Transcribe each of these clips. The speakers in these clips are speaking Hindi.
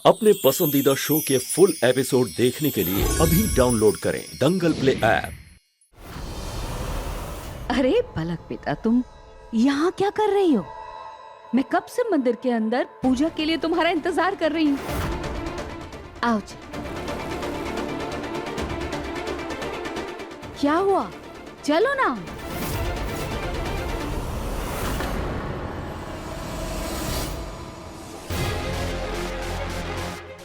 अपने पसंदीदा शो के फुल एपिसोड देखने के लिए अभी डाउनलोड करें दंगल प्ले ऐप। अरे पलक पिता, तुम यहाँ क्या कर रही हो? मैं कब से मंदिर के अंदर पूजा के लिए तुम्हारा इंतजार कर रही हूँ। आओ क्या हुआ? चलो ना।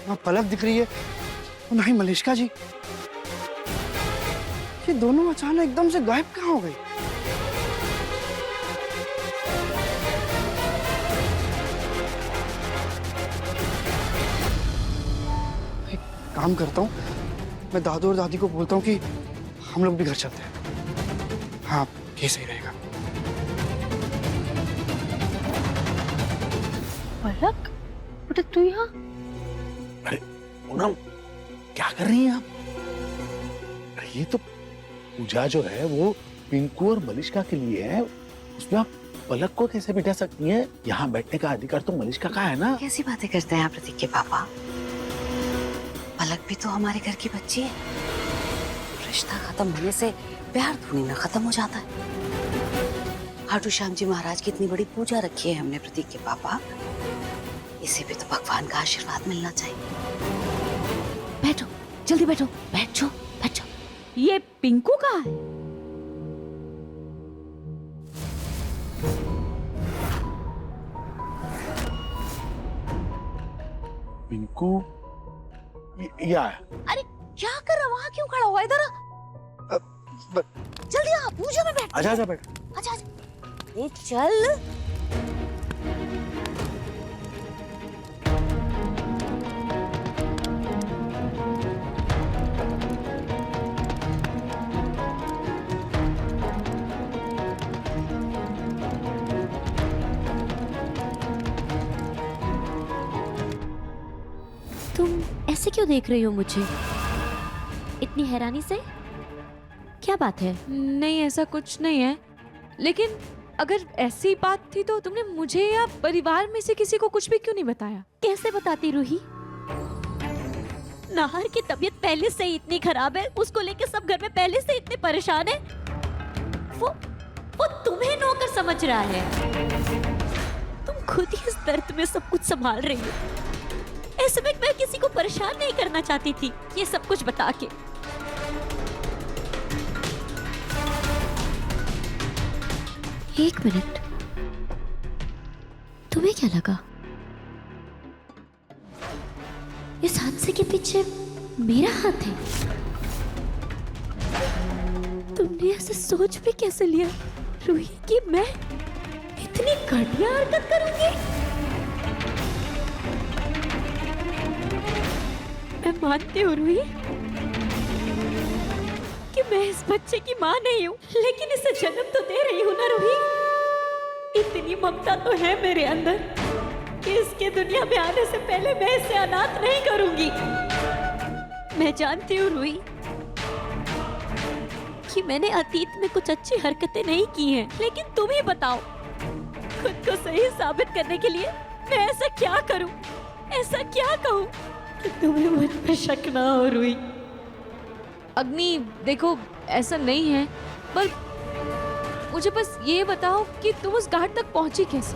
ना पलक दिख रही है और ना ही मलिष्का जी। ये दोनों अचानक एकदम से गायब कहाँ हो गई? एक काम करता हूँ, मैं दादू और दादी को बोलता हूँ कि हम लोग भी घर चलते हैं। हाँ, ये सही रहेगा। पलक बेटा, तू यहाँ? अरे पूनम, क्या कर रही हैं आप? अरे ये तो पूजा जो है वो पिंकू और मलिष्का के लिए है, उसमें आप पलक को कैसे बिठा सकती हैं? यहाँ बैठने का अधिकार तो मलिष्का का है ना। कैसी बातें करते हैं आप प्रतीक के पापा? पलक भी तो हमारे घर की बच्ची है। रिश्ता खत्म होने से प्यार धूनी में खत्म हो जाता है। खाटू श्याम जी महाराज की इतनी बड़ी पूजा रखी है हमने प्रतीक के पापा, इसे भी तो भगवान का आशीर्वाद मिलना चाहिए। बैठो, जल्दी बैठो, बैठ जाओ, बैठ जाओ। ये पिंकू कहाँ है? पिंकू या अरे क्या कर रहा? वहाँ क्यों खड़ा हुआ? इधर आ। जल्दी आ, पूजा में बैठ। आजा आजा बैठ। आजा आजा। ये चल। तुम ऐसे क्यों देख रही हो मुझे इतनी हैरानी से? क्या बात है? नहीं, ऐसा कुछ नहीं है, लेकिन अगर ऐसी बात थी तो तुमने मुझे या परिवार में से किसी को कुछ भी क्यों नहीं बताया? कैसे बताती रूही? नाहर की तबीयत पहले से ही इतनी खराब है, उसको लेके सब घर में पहले से इतने परेशान है। वो तुम्हें नौकर समझ रहा है। तुम खुद ही इस दर्द में सब कुछ संभाल रही हो। ऐसे में मैं किसी को परेशान नहीं करना चाहती थी ये सब कुछ बता के। एक मिनट, तुम्हें क्या लगा इस हादसे के पीछे मेरा हाथ है? तुमने ऐसे सोच भी कैसे लिया रूही कि मैं इतनी घटिया हरकत करूंगी? मैं मानती हूँ रूही कि मैं इस बच्चे की माँ नहीं हूँ, लेकिन इसे जन्म तो दे रही हूँ ना रूही। इतनी ममता तो है मेरे अंदर कि इसके दुनिया में आने से पहले मैं इसे अनाथ नहीं करूंगी। मैं जानती हूँ रूही कि मैंने अतीत में कुछ अच्छी हरकतें नहीं की हैं, लेकिन तुम ही बताओ, खुद को सही साबित करने के लिए मैं ऐसा क्या करूं, ऐसा क्या कहूं कि तुम्हें मुझ पर शक ना हो रूही? अग्नि, देखो ऐसा नहीं है, पर मुझे बस ये बताओ कि तुम उस घाट तक पहुंची कैसे?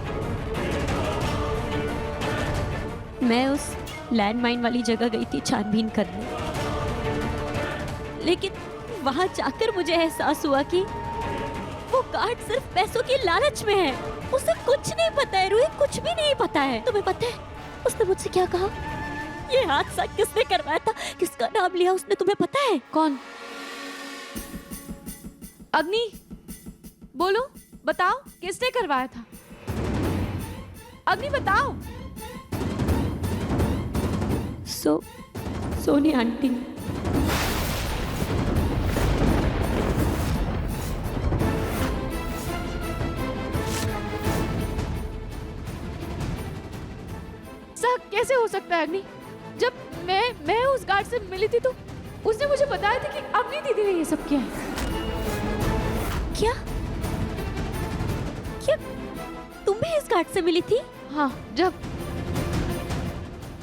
मैं उस लैंडमाइन वाली जगह गई थी छानबीन करने, लेकिन वहां जाकर मुझे एहसास हुआ कि वो गार्ड सिर्फ पैसों की लालच में है। उसे कुछ नहीं पता है रूही, कुछ भी नहीं पता है। तुम्हें पता है उसने मुझसे क्या कहा? ये हादसा किसने करवाया था, किसका नाम लिया उसने, तुम्हें पता है? कौन? अग्नि, बोलो, बताओ किसने करवाया था? अग्नि बताओ। सोनी आंटी ने। ऐसा कैसे हो सकता है अग्नि? जब मैं उस गार्ड से मिली थी तो उसने मुझे बताया था कि अग्नि दीदी ने ये सब किया है। क्या क्या तुम भी इस गार्ड से मिली थी? हाँ, जब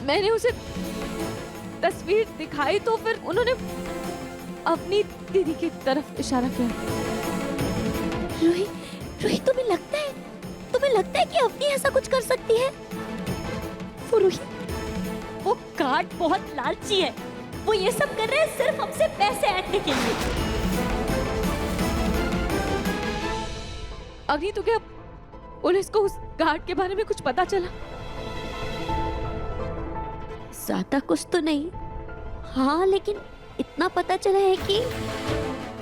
मैंने उसे तस्वीर दिखाई तो फिर उन्होंने अपनी दीदी की तरफ इशारा किया। रूही, रूही तुम्हें लगता है कि अवनी ऐसा कुछ कर सकती है? वो रूही, वो गार्ड बहुत लालची है। वो ये सब कर रहे हैं सिर्फ हमसे पैसे ऐंठने के लिए। अग्नि, तो क्या पुलिस को उस गार्ड के बारे में कुछ पता चला? ज्यादा कुछ तो नहीं, हाँ, लेकिन इतना पता चला है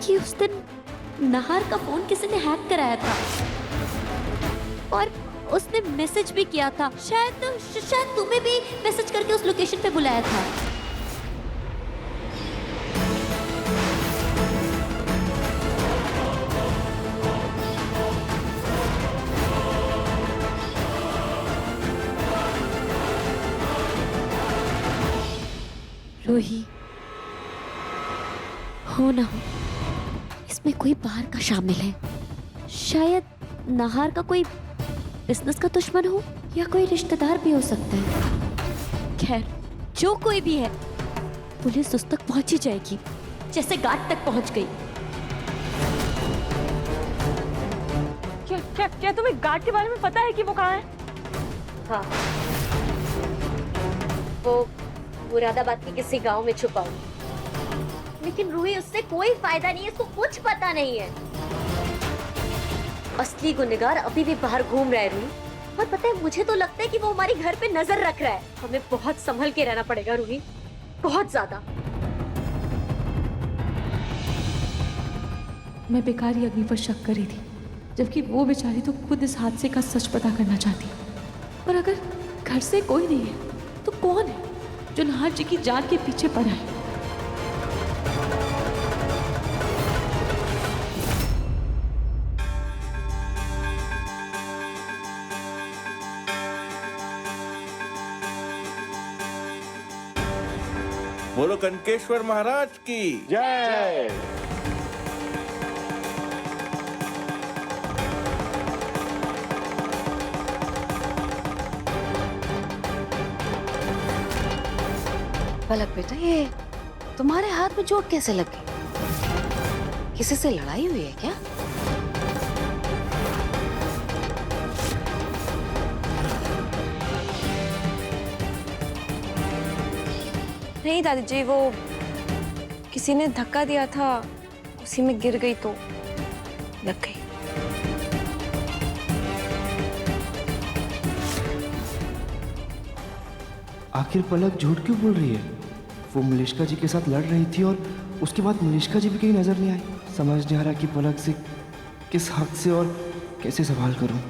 कि उस दिन नाहर का फोन किसी ने हैक कराया था और उसने मैसेज भी किया था। शायद तुम्हें भी मैसेज करके उस लोकेशन पे बुलाया था। रूही, हो ना हो, इसमें कोई बाहर का शामिल है। शायद नाहर का कोई बिजनेस का दुश्मन हो या कोई रिश्तेदार भी हो सकता है। खैर, जो कोई भी है, पुलिस उस तक पहुंच ही जाएगी, जैसे गार्ड तक पहुंच गई। क्या तुम्हें गार्ड के बारे में पता है कि वो कहाँ है? हाँ, वो मुरादाबाद के किसी गांव में छुपा हुआ। लेकिन रूही, उससे कोई फायदा नहीं है, इसको कुछ पता नहीं है। असली गुनहगार अभी भी बाहर घूम रहा है रूही। और पता है, मुझे तो लगता है कि वो हमारे घर पे नजर रख रहा है। हमें बहुत संभल के रहना पड़ेगा रूही, बहुत ज्यादा। मैं बेकार ही अग्नि पर शक कर रही थी, जबकि वो बेचारी तो खुद इस हादसे का सच पता करना चाहती। पर अगर घर से कोई नहीं है तो कौन है जो नाहर जी की जान के पीछे पड़ा है? बोलो कनकेश्वर महाराज की जय। पलक बेटा, ये तुम्हारे हाथ में चोट कैसे लग गई? किसी से लड़ाई हुई है क्या? नहीं दादी जी, वो किसी ने धक्का दिया था, उसी में गिर गई तो लग गई। आखिर पलक झूठ क्यों बोल रही है? वो मलिष्का जी के साथ लड़ रही थी और उसके बाद मलिष्का जी भी कहीं नजर नहीं आई। समझ नहीं आ रहा कि पलक से किस हक से और कैसे सवाल करूं।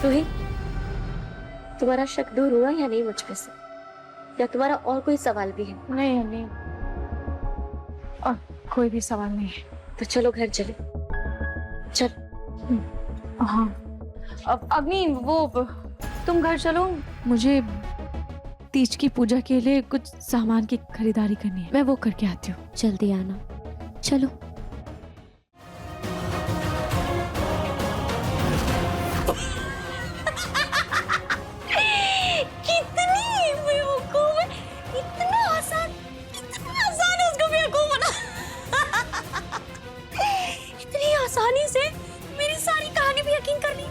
रूही, तुम्हारा शक दूर हुआ या नहीं मुझ पे से? या तुम्हारा और कोई सवाल भी है? नहीं, और कोई भी सवाल नहीं है। तो चलो घर चले। चल। हाँ, अब अग्नि, वो तुम घर चलो। मुझे तीज की पूजा के लिए कुछ सामान की खरीदारी करनी है, मैं वो करके आती हूँ। जल्दी आना। चलो। कितनी बेवकूफ है, इतना आसान है उसको बेवकूफ बना। इतनी आसानी से मेरी सारी कहानी भी यकीन कर ली।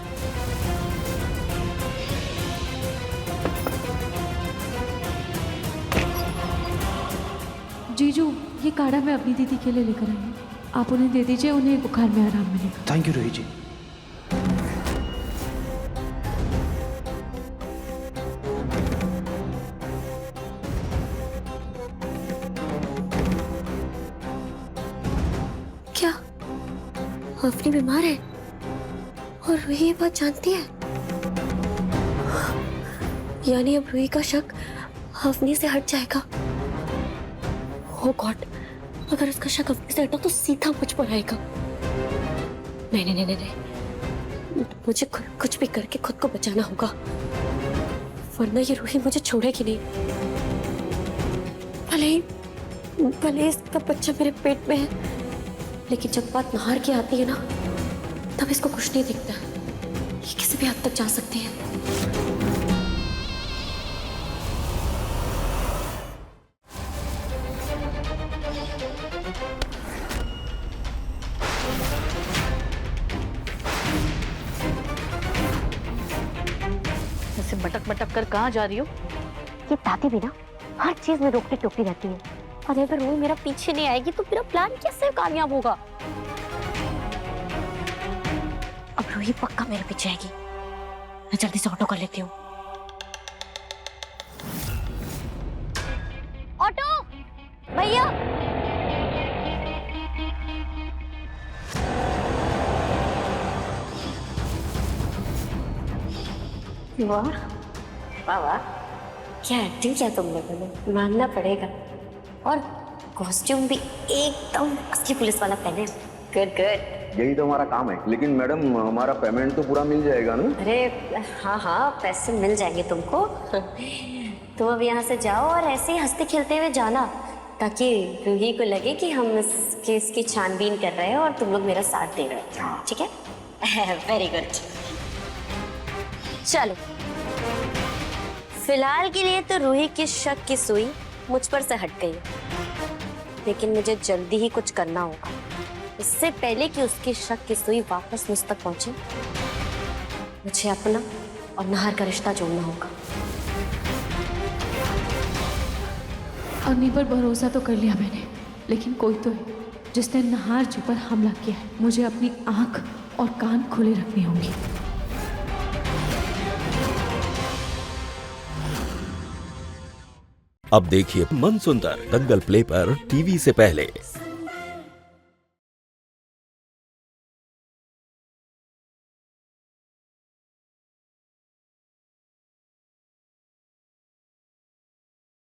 जीजू, ये काढ़ा मैं अपनी दीदी के लिए लेकर आई हूँ, आप उन्हें दे दीजिए, उन्हें बुखार में आराम मिलेगा। थैंक यू रोहित जी। क्या अवनी बीमार है और रूही ये बात जानती है? यानी अब रूही का शक अवनी से हट जाएगा। ओह गॉड, अगर उसका शक अवनी से हटा तो सीधा मुझ पर आएगा। नहीं नहीं नहीं नहीं, मुझे कुछ भी करके खुद को बचाना होगा, वरना ये रूही मुझे छोड़ेगी नहीं। भले इसका बच्चा मेरे पेट में है, लेकिन जब बात नाहर की आती है ना, तब इसको कुछ नहीं दिखता, ये किसी भी हद तक जा सकते हैं। ऐसे मटक मटक कर कहाँ जा रही हो? ये दादी भी ना हर चीज में रोकती टोकती रहती है, और अगर रूही मेरा पीछे नहीं आएगी तो मेरा प्लान कैसे कामयाब होगा? अब रूही पक्का मेरे पीछे आएगी, मैं जल्दी से ऑटो कर लेती हूँ। ऑटो भैया! वाह वाह वाह, क्या एक्टिंग किया तुमने, बोले मानना पड़ेगा। और कॉस्ट्यूम भी एकदम असली पुलिस वाला पहने। Good good. यही तो हमारा काम है। लेकिन मैडम हमारा पेमेंट तो पूरा मिल जाएगा ना? अरे हाँ हाँ, पैसे मिल जाएंगे तुमको। तुम अब यहाँ से जाओ और ऐसे ही हंसते खेलते हुए जाना, ताकि रूही को लगे कि हम इस केस की छानबीन कर रहे हैं और तुम लोग मेरा साथ दे रहे हो। ठीक है? Very good. चलो, फिलहाल के लिए तो रूही की शक की सुई मुझ पर से हट गई है, लेकिन मुझे जल्दी ही कुछ करना होगा। इससे पहले कि उसकी शक की सुई वापस मुझ तक पहुंचे, मुझे अपना और नाहर का रिश्ता जोड़ना होगा। अग्नि पर भरोसा तो कर लिया मैंने, लेकिन कोई तो है जिसने नाहर जी पर हमला किया है। मुझे अपनी आंख और कान खुले रखने होंगे। अब देखिए मन सुंदर दंगल प्ले पर टीवी से पहले।